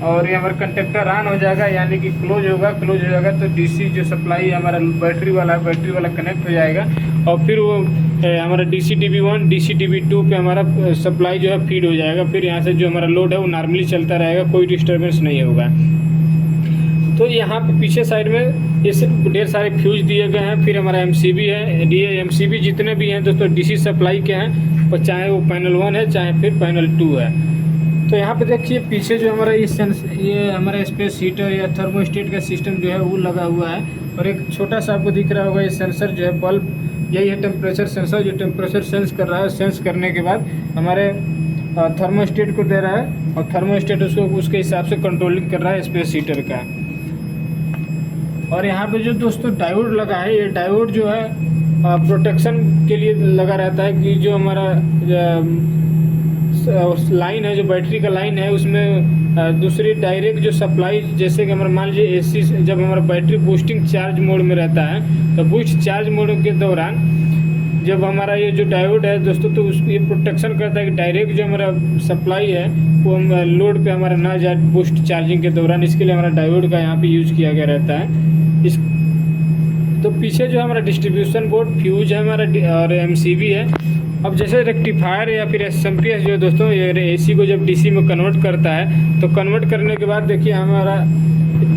और ये हमारा कंडक्टर ऑन हो जाएगा, यानी कि क्लोज हो जाएगा तो DC जो सप्लाई हमारा बैटरी वाला कनेक्ट हो जाएगा और फिर वो हमारा DC-DB1 DC-DB2 पे हमारा सप्लाई जो है फीड हो जाएगा। फिर यहाँ से जो हमारा लोड है वो नॉर्मली चलता रहेगा, कोई डिस्टर्बेंस नहीं होगा। तो यहाँ पे पीछे साइड में ये ढेर सारे फ्यूज दिए गए हैं। फिर हमारा MCB है, MCB जितने भी हैं दोस्तों DC सप्लाई के हैं, चाहे वो पैनल 1 है चाहे फिर पैनल 2 है। तो यहाँ पे देखिए पीछे जो हमारा ये हमारा स्पेस हीटर या थर्मोस्टेट का सिस्टम जो है वो लगा हुआ है, और एक छोटा सा आपको दिख रहा होगा ये सेंसर जो है बल्ब, यही है टेम्परेचर सेंसर, जो टेम्परेचर सेंस कर रहा है। सेंस करने के बाद हमारे थर्मोस्टेट को दे रहा है और थर्मोस्टेट उसको उसके हिसाब से कंट्रोलिंग कर रहा है स्पेस हीटर का। और यहाँ पे जो दोस्तों डायोड लगा है, ये डायोड जो है प्रोटेक्शन के लिए लगा रहता है कि जो हमारा लाइन है, जो बैटरी का लाइन है, उसमें दूसरी डायरेक्ट जो सप्लाई, जैसे कि हमारा मान लीजिए AC जब हमारा बैटरी बूस्टिंग चार्ज मोड में रहता है तो बूस्ट चार्ज मोड के दौरान जब हमारा ये जो डायोड है दोस्तों तो उसको ये प्रोटेक्शन करता है कि डायरेक्ट जो हमारा सप्लाई है वो लोड पे हमारा ना जाए बूस्ट चार्जिंग के दौरान। इसके लिए हमारा डायोड का यहाँ पे यूज़ किया गया रहता है। इस तो पीछे जो हमारा डिस्ट्रीब्यूशन बोर्ड फ्यूज है हमारा और MCB है। अब जैसे रेक्टिफायर या फिर SMPS जो है दोस्तों ये AC को जब DC में कन्वर्ट करता है, तो कन्वर्ट करने के बाद देखिए हमारा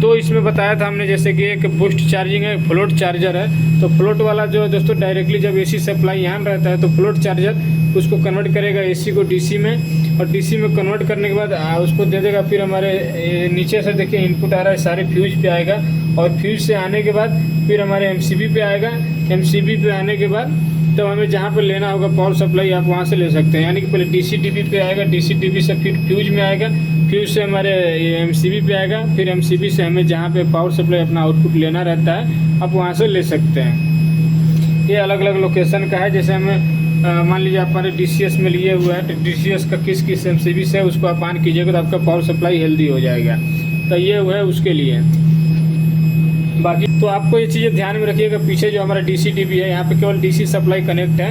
2 इसमें बताया था हमने, जैसे कि एक बूस्ट चार्जिंग है, फ्लोट चार्जर है। तो फ्लोट वाला जो है दोस्तों डायरेक्टली जब AC सप्लाई यहाँ रहता है तो फ्लोट चार्जर उसको कन्वर्ट करेगा AC को DC में, और DC में कन्वर्ट करने के बाद उसको दे देगा। फिर हमारे नीचे से देखिए इनपुट आ रहा है, सारे फ्यूज पे आएगा और फ्यूज से आने के बाद फिर हमारे MCB पे आएगा। MCB पे आने के बाद तो हमें जहाँ पे लेना होगा पावर सप्लाई आप वहाँ से ले सकते हैं, यानी कि पहले DC-DB पे आएगा, DC-DB से फिर फ्यूज में आएगा, फ्यूज से हमारे MCB पे आएगा, फिर MCB से हमें जहाँ पे पावर सप्लाई अपना आउटपुट लेना रहता है आप वहाँ से ले सकते हैं। ये अलग अलग लोकेशन का है। जैसे हमें मान लीजिए आप हमारे DCS में लिए हुआ है तो DCS का किस MCB से उसको आप ऑन कीजिएगा तो आपका पावर सप्लाई हेल्दी हो जाएगा। तो ये हुआ है उसके लिए। बाकी तो आपको ये चीज़ें ध्यान में रखिएगा, पीछे जो हमारा DC-DB है यहाँ पे केवल DC सप्लाई कनेक्ट है,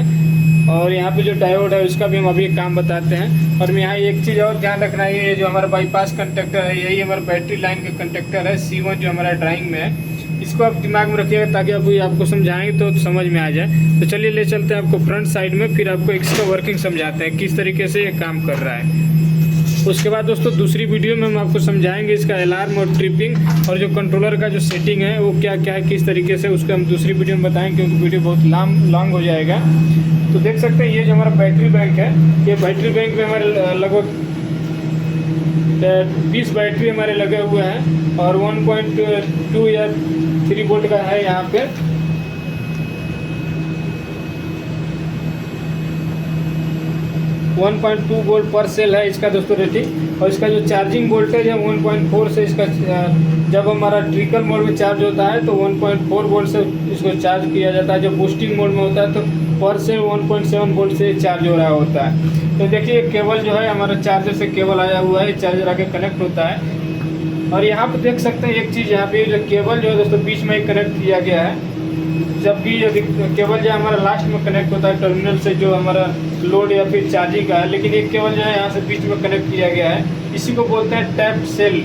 और यहाँ पे जो डायोड है उसका भी हम अभी काम बताते हैं। और यहाँ एक चीज़ और ध्यान रखना है, ये जो हमारा बाईपास कंडक्टर है यही हमारा बैटरी लाइन का कंडक्टर है C1 जो हमारा ड्राइंग में है। इसको आप दिमाग में रखिएगा ताकि आपको समझाएंगे तो समझ में आ जाए। तो चलिए ले चलते हैं आपको फ्रंट साइड में, फिर आपको इसका वर्किंग समझाते हैं किस तरीके से ये काम कर रहा है। उसके बाद दोस्तों दूसरी वीडियो में हम आपको समझाएंगे इसका अलार्म और ट्रिपिंग और जो कंट्रोलर का जो सेटिंग है वो क्या क्या है किस तरीके से, उसको हम दूसरी वीडियो में बताएंगे क्योंकि वीडियो बहुत लॉन्ग हो जाएगा। तो देख सकते हैं ये जो हमारा बैटरी बैंक है, ये बैटरी बैंक में हमारे लगभग 20 बैटरी हमारे लगे हुए हैं और 1.2 या 3 वोल्ट का है यहाँ पे। 1.2 वोल्ट पर सेल है इसका दोस्तों रेटिंग। और इसका जो चार्जिंग वोल्टेज है 1.4 से इसका जब हमारा ट्रिकल मोड में चार्ज होता है तो 1.4 वोल्ट से इसको चार्ज किया जाता है। जब बूस्टिंग मोड में होता है तो पर सेल 1.7 वोल्ट से चार्ज हो रहा होता है। तो देखिए केबल जो है हमारा चार्जर से केबल आया हुआ है, चार्जर आके कनेक्ट होता है। और यहाँ पे देख सकते हैं एक चीज़, यहाँ पे जो केबल जो है दोस्तों बीच में ही कनेक्ट किया गया है। जबकि केबल जो है हमारा लास्ट में कनेक्ट होता है टर्मिनल से, जो हमारा लोड या फिर चार्जिंग का है, लेकिन एक केबल जो है यहाँ से बीच में कनेक्ट किया गया है। इसी को बोलते हैं टैप सेल,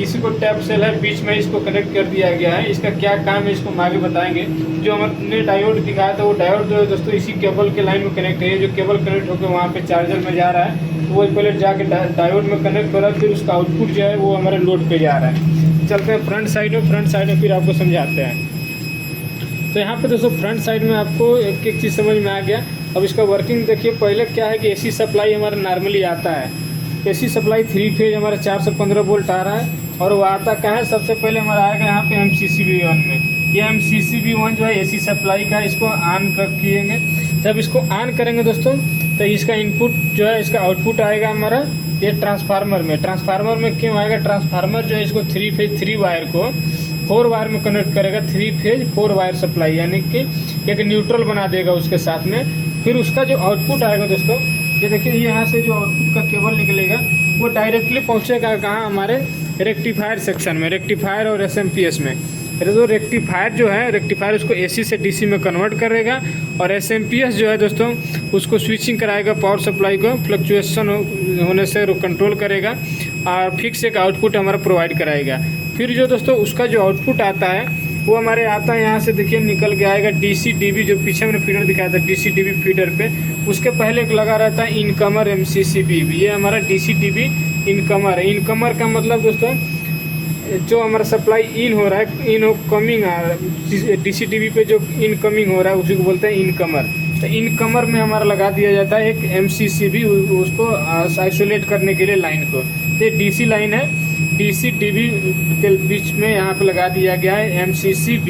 इसी को टैप सेल है, बीच में इसको कनेक्ट कर दिया गया है। इसका क्या काम है इसको हम आगे बताएंगे। जो हमने डायोड दिखाया था वो डायोड जो है दोस्तों इसी केबल के लाइन में कनेक्ट है। जो केबल कनेक्ट होकर वहाँ पे चार्जर में जा रहा है वो पहले जाके डायोड में कनेक्ट हो रहा है, फिर उसका आउटपुट जो है वो हमारे लोड पे जा रहा है। चलते हैं फ्रंट साइड में फिर आपको समझाते हैं। तो यहाँ पे दोस्तों फ्रंट साइड में आपको एक एक चीज़ समझ में आ गया। अब इसका वर्किंग देखिए। पहले क्या है कि एसी सप्लाई हमारा नॉर्मली आता है, एसी सप्लाई 3 फेज हमारा 415 वोल्ट आ रहा है। और वो आता कहाँ है, सबसे पहले हमारा आएगा यहाँ पे MCCB1 में। ये MCCB1 जो है एसी सप्लाई का, इसको ऑन किएंगे। जब इसको ऑन करेंगे दोस्तों तो इसका इनपुट जो है, इसका आउटपुट आएगा हमारा ये ट्रांसफार्मर में। ट्रांसफार्मर में क्यों आएगा, ट्रांसफार्मर जो है इसको 3 फेज 3 वायर को 4 वायर में कन्वर्ट करेगा। 3 फेज 4 वायर सप्लाई, यानी कि एक न्यूट्रल बना देगा उसके साथ में। फिर उसका जो आउटपुट आएगा दोस्तों, ये देखिए यहाँ से जो आउटपुट का केबल निकलेगा वो डायरेक्टली पहुँचेगा कहाँ, हमारे रेक्टिफायर सेक्शन में, रेक्टिफायर और SMPS में। तो रेक्टिफायर जो है, रेक्टिफायर उसको AC से DC में कन्वर्ट करेगा। और SMPS जो है दोस्तों उसको स्विचिंग कराएगा, पावर सप्लाई को फ्लक्चुएशन होने से कंट्रोल करेगा और फिक्स एक आउटपुट हमारा प्रोवाइड कराएगा। फिर जो दोस्तों उसका जो आउटपुट आता है वो हमारे आता है यहाँ से, देखिए निकल के आएगा DC-DB, जो पीछे मैंने फीडर दिखाया था DC-DB फीडर पे। उसके पहले एक लगा रहता है इनकमर MCCB, ये हमारा DC-DB इनकमर है। इनकमर का मतलब दोस्तों जो हमारा सप्लाई इन हो रहा है, इन कमिंग आ रहा है, DC-DB पे जो इनकमिंग हो रहा है उसी को बोलते हैं इनकमर। तो इनकमर में हमारा लगा दिया जाता है एक MCCB, उसको आइसोलेट करने के लिए लाइन को। तो ये DC लाइन है, DC-DB के बीच में यहाँ पे लगा दिया गया है MCCB।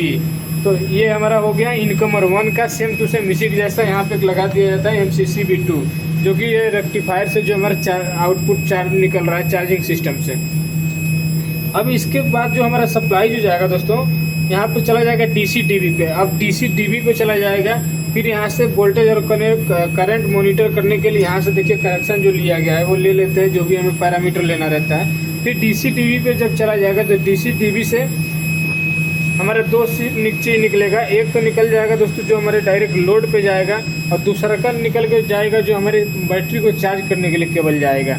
तो ये हमारा हो गया इनकमर 1 का सेम टू सेम इसी जैसा यहाँ पे लगा दिया जाता है MCCB2, जो कि ये रेक्टिफायर से जो हमारा आउटपुट चार्ज निकल रहा है चार्जिंग सिस्टम से। अब इसके बाद जो हमारा सप्लाई जो जाएगा दोस्तों यहाँ पे चला जाएगा DC-DB पे। अब DC-DB पे चला जाएगा, फिर यहाँ से वोल्टेज और करंट मॉनिटर करने के लिए यहाँ से देखिए कनेक्शन जो लिया गया है वो ले लेते हैं, जो भी हमें पैरामीटर लेना रहता है। फिर DC-DB पे जब चला जाएगा तो DC-DB से हमारे 2 नीचे निकलेगा। एक तो निकल जाएगा दोस्तों जो हमारे डायरेक्ट लोड पे जाएगा, और दूसरा का निकल के जाएगा जो हमारे बैटरी को चार्ज करने के लिए केबल जाएगा।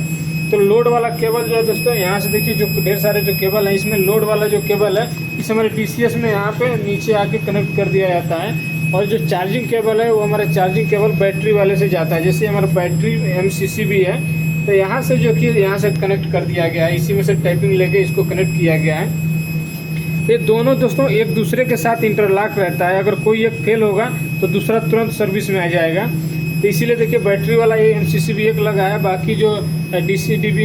तो लोड वाला केबल जो है दोस्तों यहाँ से देखिए जो ढेर सारे जो केबल है, इसमें लोड वाला जो केबल है इस हमारे TCS में यहाँ पे नीचे आके कनेक्ट कर दिया जाता है। और जो चार्जिंग केबल है वो हमारा चार्जिंग केबल बैटरी वाले से जाता है। जैसे हमारा बैटरी MCCB है तो यहाँ से जो कि यहाँ से कनेक्ट कर दिया गया है, इसी में से टाइपिंग लेके इसको कनेक्ट किया गया है। ये दोनों दोस्तों एक दूसरे के साथ इंटरलॉक रहता है, अगर कोई एक फेल होगा तो दूसरा तुरंत सर्विस में आ जाएगा। तो इसीलिए देखिए बैटरी वाला ये MCCB एक लगा है, बाकी जो DC-DB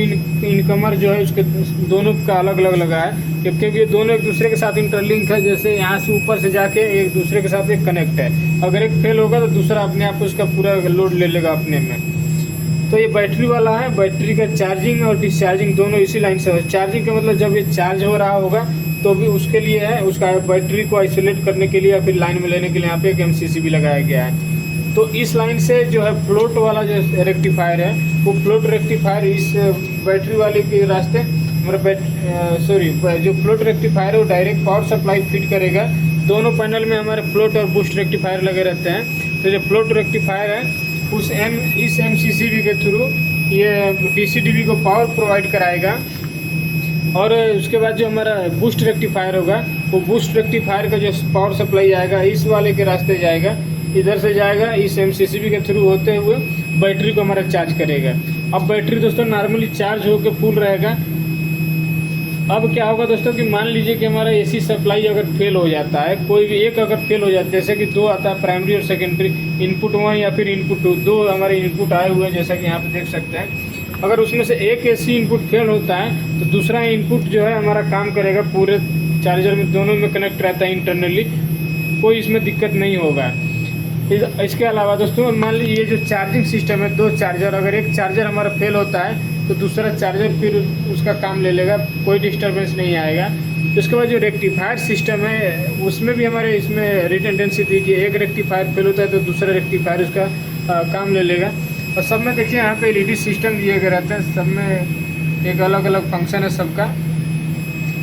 इनकमर जो है उसके दोनों का अलग अलग लगा है, क्योंकि ये दोनों एक दूसरे के साथ इंटरलिंक है। जैसे यहाँ से ऊपर से जाके एक दूसरे के साथ एक कनेक्ट है, अगर एक फेल होगा तो दूसरा अपने आप उसका पूरा लोड ले लेगा अपने में। तो ये बैटरी वाला है, बैटरी का चार्जिंग और डिस्चार्जिंग दोनों इसी लाइन से है। चार्जिंग का मतलब जब ये चार्ज हो रहा होगा तो भी उसके लिए है, उसका बैटरी को आइसोलेट करने के लिए या फिर लाइन में लेने के लिए यहाँ पे एक MCCB लगाया गया है। तो इस लाइन से जो है फ्लोट वाला जो रेक्टिफायर है वो फ्लोट रेक्टिफायर इस बैटरी वाले के रास्ते हमारा जो फ्लोट रेक्टिफायर है वो डायरेक्ट पावर सप्लाई फीड करेगा। दोनों पैनल में हमारे फ्लोट और बूस्ट रेक्टिफायर लगे रहते हैं। तो जो फ्लोट रेक्टिफायर है इस MCCB के थ्रू ये DC-DB को पावर प्रोवाइड कराएगा। और उसके बाद जो हमारा बूस्ट रेक्टिफायर होगा वो बूस्ट रेक्टिफायर का जो पावर सप्लाई आएगा इस वाले के रास्ते जाएगा, इधर से जाएगा, इस MCCB के थ्रू होते हुए बैटरी को हमारा चार्ज करेगा। अब बैटरी दोस्तों नॉर्मली चार्ज होकर फुल रहेगा। अब क्या होगा दोस्तों कि मान लीजिए कि हमारा AC सप्लाई अगर फेल हो जाता है, कोई भी एक अगर फेल हो जाता है, जैसे कि 2 आता है प्राइमरी और सेकेंडरी, इनपुट 1 या फिर इनपुट 2, 2 हमारे इनपुट आए हुए हैं जैसा कि यहाँ पे देख सकते हैं। अगर उसमें से एक AC इनपुट फेल होता है तो दूसरा इनपुट जो है हमारा काम करेगा, पूरे चार्जर में दोनों में कनेक्ट रहता है इंटरनली, कोई इसमें दिक्कत नहीं होगा। इसके अलावा दोस्तों मान लीजिए ये जो चार्जिंग सिस्टम है, 2 चार्जर, अगर एक चार्जर हमारा फेल होता है तो दूसरा चार्जर फिर उसका काम ले लेगा, कोई डिस्टर्बेंस नहीं आएगा। तो उसके बाद जो रेक्टिफायर सिस्टम है उसमें भी हमारे इसमें रिटेंडेंसी थी कि एक रेक्टिफायर फेल होता है तो दूसरा रेक्टिफायर उसका काम ले लेगा। और सब में देखिए यहाँ पे एलईडी सिस्टम दिए गए रहते हैं, सब में एक अलग अलग फंक्शन है सबका।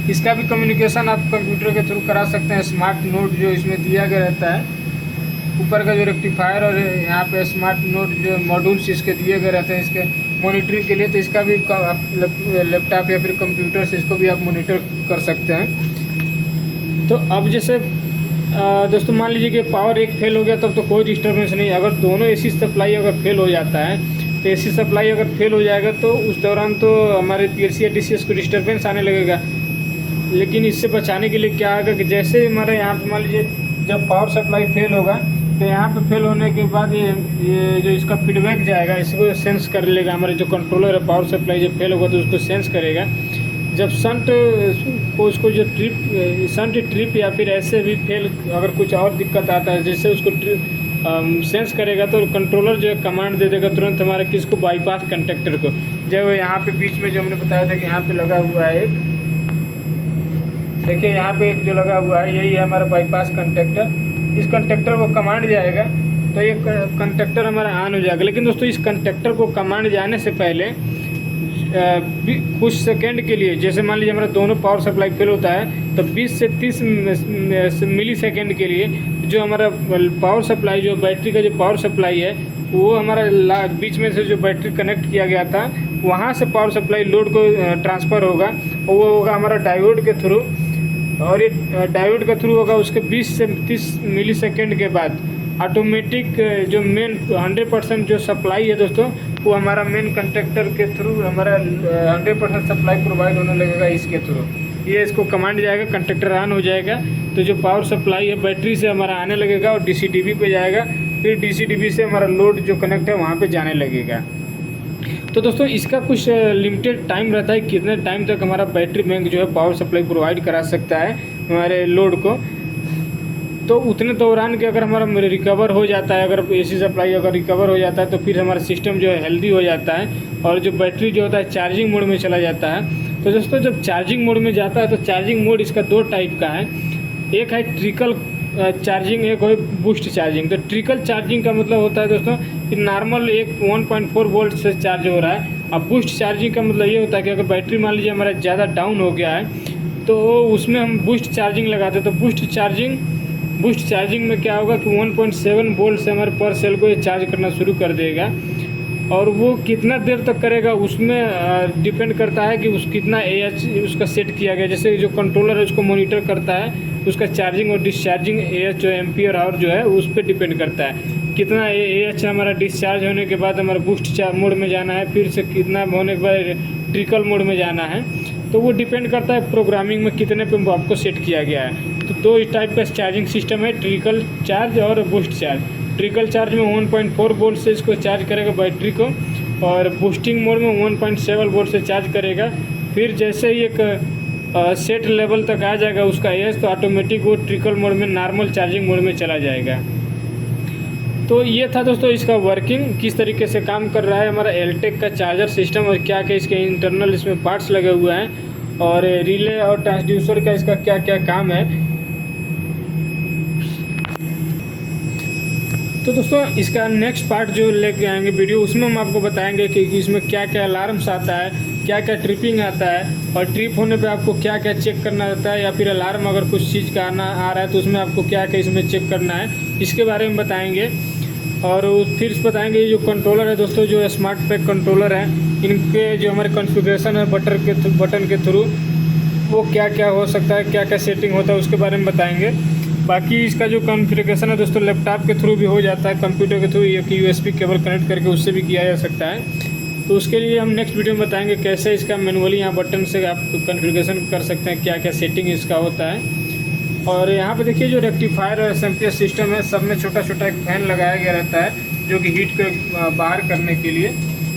इसका भी कम्युनिकेशन आप कंप्यूटर के थ्रू करा सकते हैं। स्मार्ट नोड जो इसमें दिया गया रहता है, ऊपर का जो रेक्टिफायर और यहाँ पे स्मार्ट नोड जो मॉड्यूल्स इसके दिए गए रहते हैं इसके मॉनिटरिंग के लिए, तो इसका भी लैपटॉप या फिर कंप्यूटर से इसको भी आप मॉनिटर कर सकते हैं। तो अब जैसे दोस्तों मान लीजिए कि पावर एक फेल हो गया तब तो कोई डिस्टर्बेंस नहीं। अगर दोनों एसी सप्लाई अगर फेल हो जाता है तो एसी सप्लाई अगर फेल हो जाएगा तो उस दौरान तो हमारे पीएलसी या डीसीएस को डिस्टर्बेंस आने लगेगा। लेकिन इससे बचाने के लिए क्या होगा कि जैसे हमारे यहाँ पे मान लीजिए जब पावर सप्लाई फेल होगा तो यहाँ पे फेल होने के बाद ये जो इसका फीडबैक जाएगा इसको सेंस कर लेगा। हमारे जो कंट्रोलर है पावर सप्लाई जब फेल होगा तो उसको सेंस करेगा। जब शंट को उसको जो शंट ट्रिप या फिर ऐसे भी फेल अगर कुछ और दिक्कत आता है जैसे उसको सेंस करेगा तो कंट्रोलर जो है कमांड दे देगा तुरंत हमारे किसको, बाईपास कंडक्टर को। जब यहाँ पे बीच में जो हमने बताया था कि यहाँ पे लगा हुआ है एक, देखिए यहाँ पे एक जो लगा हुआ है यही है हमारा बाईपास कंडक्टर। इस कंडक्टर को कमांड जाएगा तो ये कंडक्टर हमारा ऑन हो जाएगा। लेकिन दोस्तों इस कंडक्टर को कमांड जाने से पहले कुछ सेकंड के लिए, जैसे मान लीजिए हमारा दोनों पावर सप्लाई फेल होता है तो 20 से 30 मिली सेकेंड के लिए जो हमारा पावर सप्लाई जो बैटरी का जो पावर सप्लाई है वो हमारा बीच में से जो बैटरी कनेक्ट किया गया था वहाँ से पावर सप्लाई लोड को ट्रांसफ़र होगा और वो होगा हमारा डायोड के थ्रू। और ये डायोड के थ्रू होगा, उसके 20 से 30 मिली सेकेंड के बाद ऑटोमेटिक जो मेन 100% जो सप्लाई है दोस्तों वो हमारा मेन कंडक्टर के थ्रू हमारा 100% सप्लाई प्रोवाइड होने लगेगा इसके थ्रू। ये इसको कमांड जाएगा, कंडक्टर ऑन हो जाएगा तो जो पावर सप्लाई है बैटरी से हमारा आने लगेगा और डीसीडीबी पे जाएगा, फिर डीसीडीबी से हमारा लोड जो कनेक्ट है वहाँ पे जाने लगेगा। तो दोस्तों इसका कुछ लिमिटेड टाइम रहता है, कितने टाइम तक हमारा बैटरी बैंक जो है पावर सप्लाई प्रोवाइड करा सकता है हमारे लोड को। तो उतने दौरान के अगर हमारा रिकवर हो जाता है, अगर एसी सप्लाई अगर रिकवर हो जाता है तो फिर हमारा सिस्टम जो है हेल्दी हो जाता है और जो बैटरी जो होता है चार्जिंग मोड में चला जाता है। तो दोस्तों जब चार्जिंग मोड में जाता है तो चार्जिंग मोड इसका 2 टाइप का है, एक है ट्रिकल चार्जिंग, एक है बूस्ट चार्जिंग। तो ट्रिकल चार्जिंग का मतलब होता है दोस्तों कि नॉर्मल एक 1.4 वोल्ट से चार्ज हो रहा है। अब बूस्ट चार्जिंग का मतलब ये होता है कि अगर बैटरी मान लीजिए हमारा ज़्यादा डाउन हो गया है तो उसमें हम बूस्ट चार्जिंग लगाते हैं। तो बूस्ट चार्जिंग में क्या होगा कि 1.7 वोल्ट से हमारे पर सेल को ये चार्ज करना शुरू कर देगा और वो कितना देर तक करेगा उसमें डिपेंड करता है कि कितना AH उसका सेट किया गया। जैसे जो कंट्रोलर है उसको मॉनिटर करता है उसका चार्जिंग और डिस्चार्जिंग AH जो एम्पियर आवर जो है उस पर डिपेंड करता है। कितना AH हमारा डिस्चार्ज होने के बाद हमारा बूस्ट मोड में जाना है, फिर से कितना होने के बाद ट्रिकल मोड में जाना है, तो वो डिपेंड करता है प्रोग्रामिंग में कितने पे आपको सेट किया गया है। तो 2 टाइप का चार्जिंग सिस्टम है, ट्रिकल चार्ज और बूस्ट चार्ज। ट्रिकल चार्ज में 1.4 वोल्ट से इसको चार्ज करेगा बैटरी को और बूस्टिंग मोड में 1.7 वोल्ट से चार्ज करेगा। फिर जैसे ही एक सेट लेवल तक आ जाएगा उसका AH तो ऑटोमेटिक वो ट्रिकल मोड में नॉर्मल चार्जिंग मोड में चला जाएगा। तो ये था दोस्तों इसका वर्किंग, किस तरीके से काम कर रहा है हमारा एलटेक का चार्जर सिस्टम और क्या क्या इसके इंटरनल इसमें पार्ट्स लगे हुए हैं और रिले और ट्रांसड्यूसर का इसका क्या क्या काम है। तो दोस्तों इसका नेक्स्ट पार्ट जो लेके आएंगे वीडियो उसमें हम आपको बताएंगे कि इसमें क्या क्या अलार्म्स आता है, क्या क्या ट्रिपिंग आता है और ट्रिप होने पे आपको क्या क्या चेक करना रहता है, या फिर अलार्म अगर कुछ चीज़ का आ रहा है तो उसमें आपको क्या क्या इसमें चेक करना है, इसके बारे में बताएंगे। और फिर बताएंगे ये जो कंट्रोलर है दोस्तों, जो स्मार्ट पैक कंट्रोलर है, इनके जो हमारे कॉन्फ़िगरेशन है बटन के थ्रू वो क्या क्या हो सकता है, क्या क्या सेटिंग होता है उसके बारे में बताएंगे। बाकी इसका जो कॉन्फ़िगरेशन है दोस्तों लैपटॉप के थ्रू भी हो जाता है, कंप्यूटर के थ्रू एक USB केबल कनेक्ट करके उससे भी किया जा सकता है। तो उसके लिए हम नेक्स्ट वीडियो में बताएंगे कैसे इसका मैनुअली यहाँ बटन से आप कॉन्फ़िगरेशन कर सकते हैं, क्या क्या सेटिंग इसका होता है। और यहाँ पे देखिए जो रेक्टिफायर और एसएमपीएस सिस्टम है सब में छोटा छोटा एक फैन लगाया गया रहता है जो कि हीट को बाहर करने के लिए।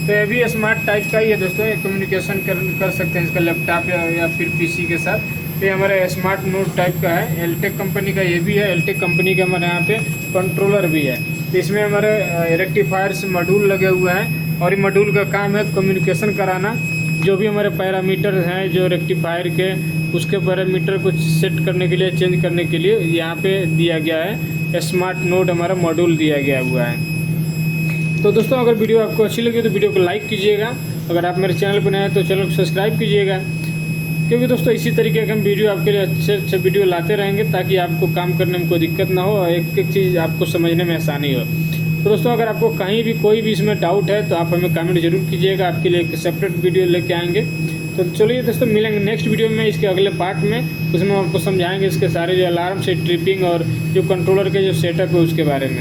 तो ये भी स्मार्ट टाइप का ही है दोस्तों, ये कम्युनिकेशन कर सकते हैं इसका लैपटॉप या फिर PC के साथ। ये हमारे स्मार्ट नोड टाइप का है, एलटेक कंपनी का ये भी है, एलटेक कंपनी का हमारे यहाँ पे कंट्रोलर भी है। तो इसमें हमारे रेक्टिफायर्स मॉड्यूल लगे हुए हैं और ये मॉड्यूल का काम है कम्युनिकेशन कराना। जो भी हमारे पैरामीटर हैं जो रेक्टिफायर के, उसके पैरामीटर को सेट करने के लिए, चेंज करने के लिए यहाँ पे दिया गया है स्मार्ट नोड हमारा मॉड्यूल दिया गया हुआ है। तो दोस्तों अगर वीडियो आपको अच्छी लगी तो वीडियो को लाइक कीजिएगा। अगर आप मेरे चैनल पर नए हैं तो चैनल को सब्सक्राइब कीजिएगा, क्योंकि दोस्तों इसी तरीके के हम वीडियो आपके लिए अच्छे वीडियो लाते रहेंगे ताकि आपको काम करने में कोई दिक्कत ना हो और एक एक चीज़ आपको समझने में आसानी हो। तो दोस्तों अगर आपको कहीं भी कोई भी इसमें डाउट है तो आप हमें कमेंट जरूर कीजिएगा, आपके लिए एक सेपरेट वीडियो लेके आएंगे। तो चलिए दोस्तों मिलेंगे नेक्स्ट वीडियो में, इसके अगले पार्ट में। उसमें हम आपको समझाएंगे इसके सारे जो अलार्म से ट्रिपिंग और जो कंट्रोलर के जो सेटअप है उसके बारे में।